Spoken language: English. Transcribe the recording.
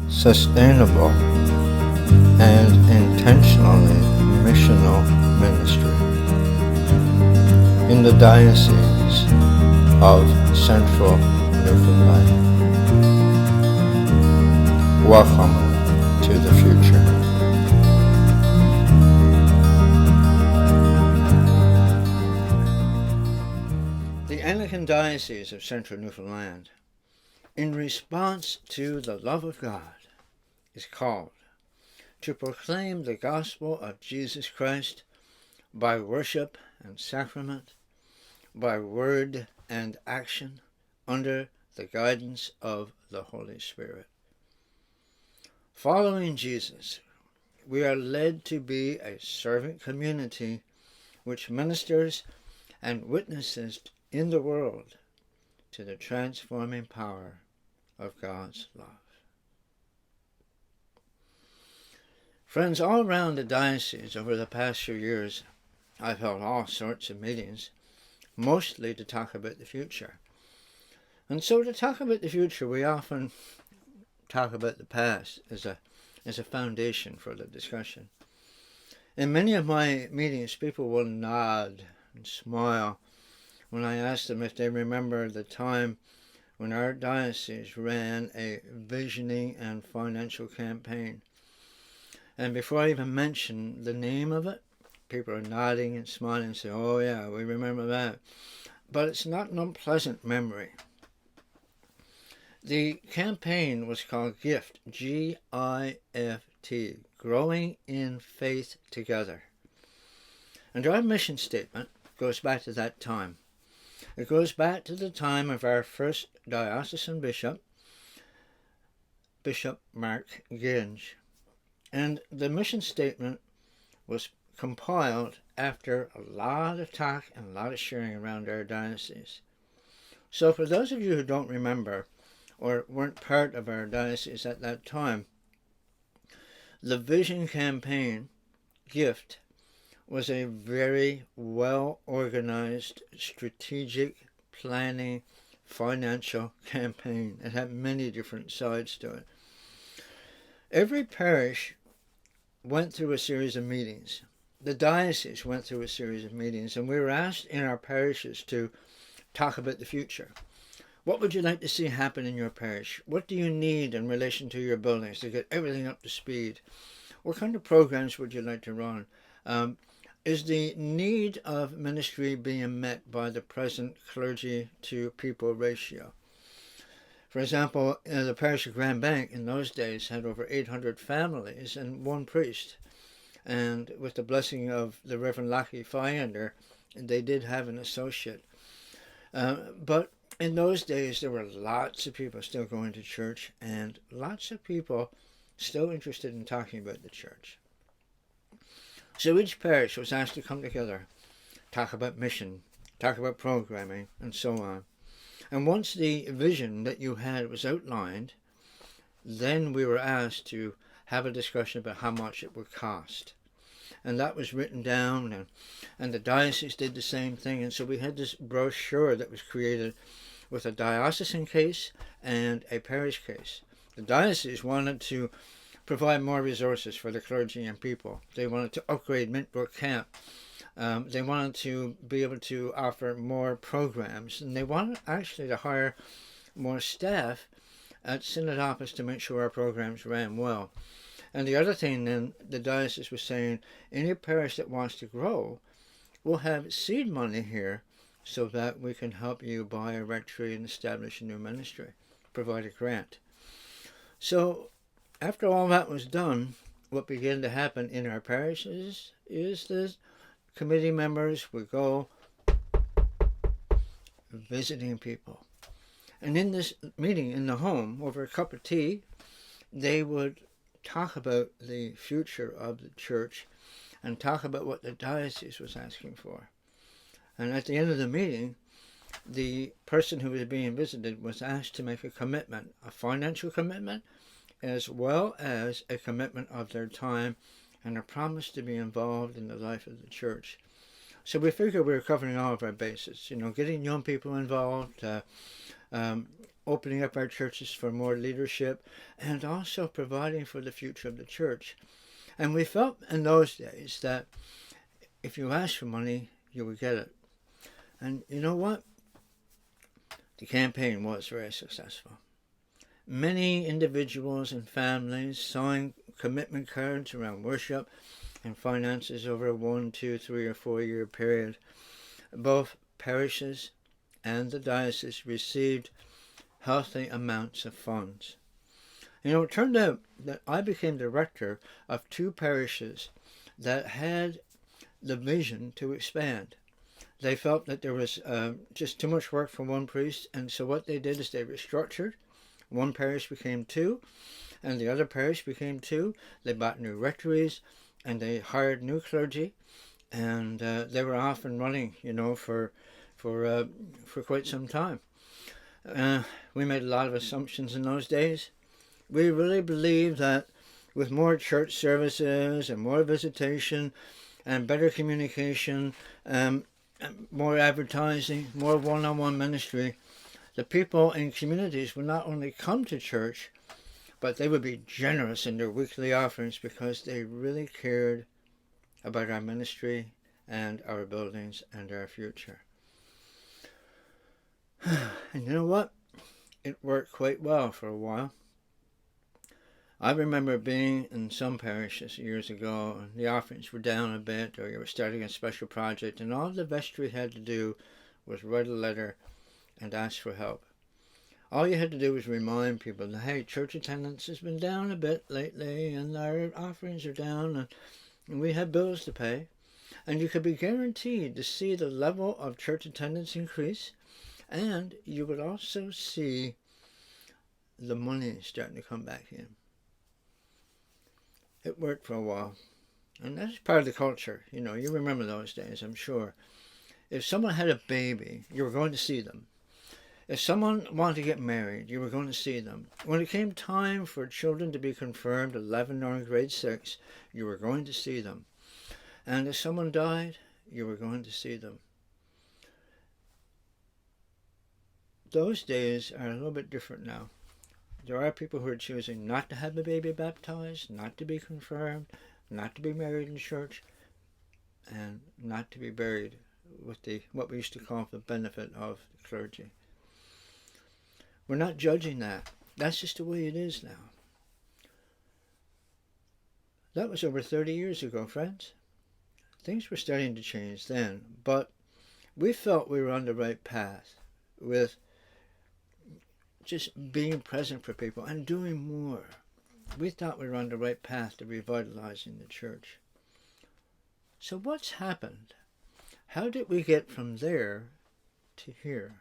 sustainable, and intentionally missional ministry in the Diocese of Central Newfoundland. Welcome to the future. The Anglican Diocese of Central Newfoundland, in response to the love of God, is called to proclaim the gospel of Jesus Christ by worship and sacrament, by word and action, under the guidance of the Holy Spirit. Following Jesus, we are led to be a servant community which ministers and witnesses in the world to the transforming power of God's love. Friends, all around the diocese over the past few years, I've held all sorts of meetings, mostly to talk about the future. And so to talk about the future, we often talk about the past as a foundation for the discussion. In many of my meetings, people will nod and smile when I ask them if they remember the time when our diocese ran a visioning and financial campaign. And before I even mention the name of it, people are nodding and smiling and say, "Oh yeah, we remember that." But it's not an unpleasant memory. The campaign was called GIFT, G-I-F-T, Growing in Faith Together. And our mission statement goes back to that time. It goes back to the time of our first diocesan bishop, Bishop Mark Ginge. And the mission statement was compiled after a lot of talk and a lot of sharing around our diocese. So for those of you who don't remember or weren't part of our diocese at that time, the Vision Campaign, GIFT, was a very well-organized, strategic, planning, financial campaign. It had many different sides to it. Every parish went through a series of meetings. The diocese went through a series of meetings, and we were asked in our parishes to talk about the future. What would you like to see happen in your parish? What do you need in relation to your buildings to get everything up to speed? What kind of programs would you like to run? Is the need of ministry being met by the present clergy to people ratio? For example, the parish of Grand Bank in those days had over 800 families and one priest. And with the blessing of the Reverend Lachie Fyander, they did have an associate. But in those days, there were lots of people still going to church and lots of people still interested in talking about the church. So each parish was asked to come together, talk about mission, talk about programming, and so on. And once the vision that you had was outlined, then we were asked to have a discussion about how much it would cost. And that was written down, and the diocese did the same thing. And so we had this brochure that was created with a diocesan case and a parish case. The diocese wanted to provide more resources for the clergy and people. They wanted to upgrade Mintbrook Camp. They wanted to be able to offer more programs, and they wanted actually to hire more staff at Synod Office to make sure our programs ran well. And the other thing then, the diocese was saying, any parish that wants to grow will have seed money here so that we can help you buy a rectory and establish a new ministry, provide a grant. So after all that was done, what began to happen in our parishes is the committee members would go visiting people. And in this meeting in the home, over a cup of tea, they would talk about the future of the church and talk about what the diocese was asking for. And at the end of the meeting, the person who was being visited was asked to make a commitment, a financial commitment, as well as a commitment of their time and a promise to be involved in the life of the church. So we figured we were covering all of our bases, getting young people involved, opening up our churches for more leadership, and also providing for the future of the church. And we felt in those days that if you asked for money, you would get it. And you know what? The campaign was very successful. Many individuals and families signed commitment cards around worship and finances over a 1, 2, 3, or 4 year period. Both parishes and the diocese received healthy amounts of funds. You know, it turned out that I became director of 2 parishes that had the vision to expand. They felt that there was just too much work for one priest, and so what they did is they restructured. One parish became 2, and the other parish became 2. They bought new rectories, and they hired new clergy, and they were off and running, you know, for quite some time. We made a lot of assumptions in those days. We really believed that with more church services and more visitation and better communication, more advertising, more one-on-one ministry, the people in communities would not only come to church, but they would be generous in their weekly offerings because they really cared about our ministry and our buildings and our future. And you know what? It worked quite well for a while. I remember being in some parishes years ago, and the offerings were down a bit, or you were starting a special project, and all the vestry had to do was write a letter and ask for help. All you had to do was remind people that, hey, church attendance has been down a bit lately, and our offerings are down, and we have bills to pay. And you could be guaranteed to see the level of church attendance increase, and you would also see the money starting to come back in. It worked for a while. And that's part of the culture. You know, you remember those days, I'm sure. If someone had a baby, you were going to see them. If someone wanted to get married, you were going to see them. When it came time for children to be confirmed, 11 or in grade 6, you were going to see them. And if someone died, you were going to see them. Those days are a little bit different now. There are people who are choosing not to have a baby baptized, not to be confirmed, not to be married in church, and not to be buried with what we used to call the benefit of the clergy. We're not judging that. That's just the way it is now. That was over 30 years ago, friends. Things were starting to change then, but we felt we were on the right path with just being present for people and doing more. We thought we were on the right path to revitalizing the church. So what's happened? How did we get from there to here?